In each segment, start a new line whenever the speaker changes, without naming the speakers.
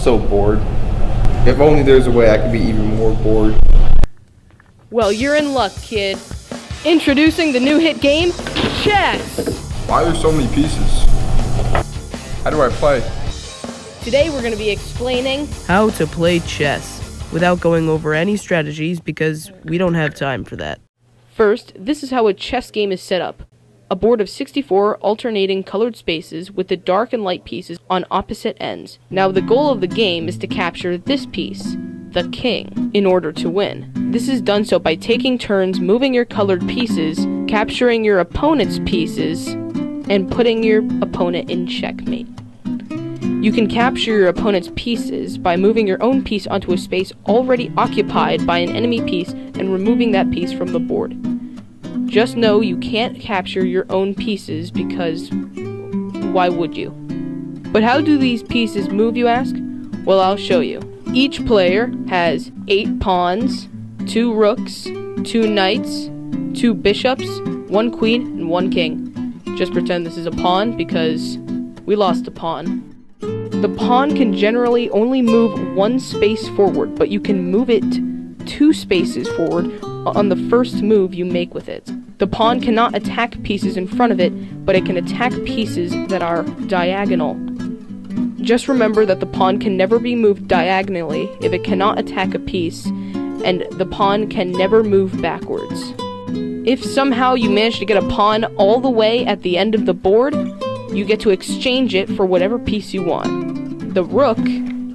so bored. If only there's a way I could be even more bored.
Well, you're in luck, kid. Introducing the new hit game, chess!
Why are there so many pieces? How do I play?
Today we're going to be explaining
how to play chess without going over any strategies because we don't have time for that.
First, this is how a chess game is set up. A board of 64 alternating colored spaces with the dark and light pieces on opposite ends. Now the goal of the game is to capture this piece, the king, in order to win. This is done so by taking turns moving your colored pieces, capturing your opponent's pieces, and putting your opponent in checkmate. You can capture your opponent's pieces by moving your own piece onto a space already occupied by an enemy piece and removing that piece from the board. Just know you can't capture your own pieces because why would you? But how do these pieces move, you ask? Well, I'll show you. Each player has 8 pawns, 2 rooks, 2 knights, 2 bishops, 1 queen, and 1 king. Just pretend this is a pawn because we lost a pawn. The pawn can generally only move 1 space forward, but you can move it 2 spaces forward on the first move you make with it. The pawn cannot attack pieces in front of it, but it can attack pieces that are diagonal. Just remember that the pawn can never be moved diagonally if it cannot attack a piece, and the pawn can never move backwards. If somehow you manage to get a pawn all the way at the end of the board, you get to exchange it for whatever piece you want. The rook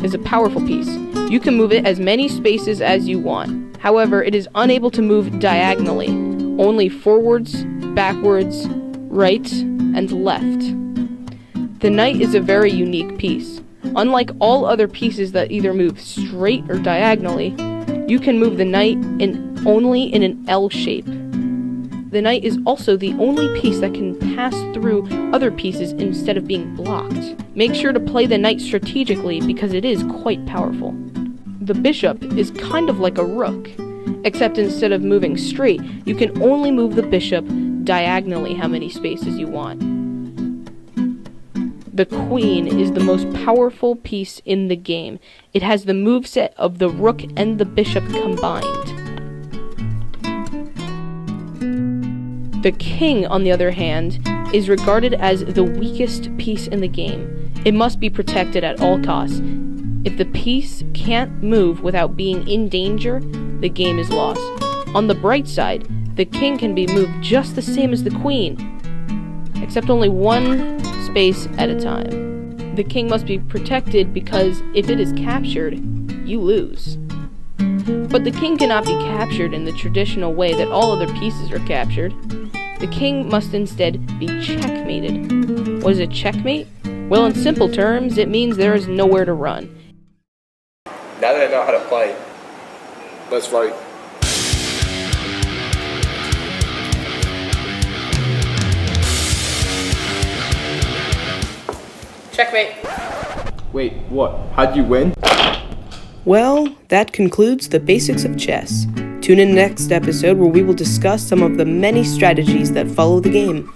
is a powerful piece. You can move it as many spaces as you want. However, it is unable to move diagonally, only forwards, backwards, right, and left. The knight is a very unique piece. Unlike all other pieces that either move straight or diagonally, you can move the knight only in an L shape. The knight is also the only piece that can pass through other pieces instead of being blocked. Make sure to play the knight strategically because it is quite powerful. The bishop is kind of like a rook, except instead of moving straight, you can only move the bishop diagonally how many spaces you want. The queen is the most powerful piece in the game. It has the moveset of the rook and the bishop combined. The king, on the other hand, is regarded as the weakest piece in the game. It must be protected at all costs. If the piece can't move without being in danger, the game is lost. On the bright side, the king can be moved just the same as the queen, except only 1 space at a time. The king must be protected because if it is captured, you lose. But the king cannot be captured in the traditional way that all other pieces are captured. The king must instead be checkmated. What is a checkmate? Well, in simple terms, it means there is nowhere to run.
Now that I know how to play, let's fight.
Checkmate.
Wait, what? How'd you win?
Well, that concludes the basics of chess. Tune in next episode where we will discuss some of the many strategies that follow the game.